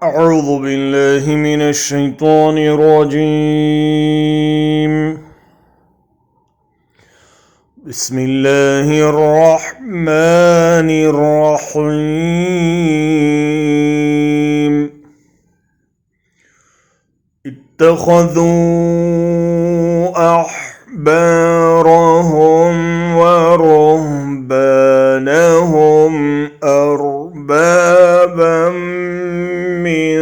أعوذ بالله من الشيطان الرجيم بسم الله الرحمن الرحيم اتخذوا أحبارهم ورهبانهم أربابا من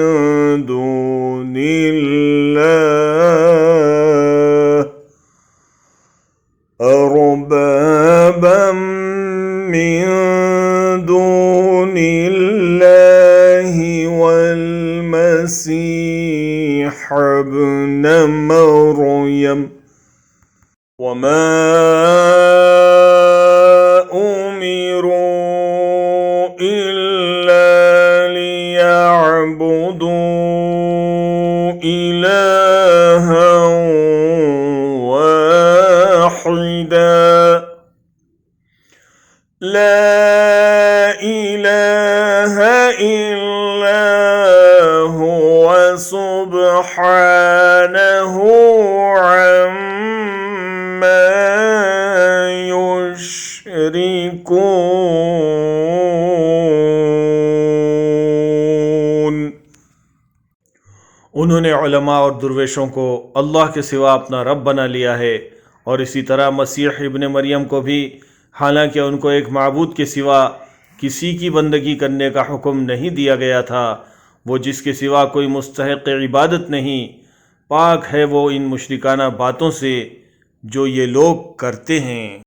دون الله والمسيح ابن مريم وما أمروا إلا ليعبدوا إلها واحدا لا إله إلا هو سبحانه عما يشركون। उन्होंने उलमा और दुर्वेशों को अल्लाह के सिवा अपना रब बना लिया है और इसी तरह मसीह इब्न मरियम को भी, हालांकि उनको एक माबूद के सिवा किसी की बंदगी करने का हुक्म नहीं दिया गया था, वो जिसके सिवा कोई मुस्तहिक़ इबादत नहीं, पाक है वो इन मुशरिकाना बातों से जो ये लोग करते हैं।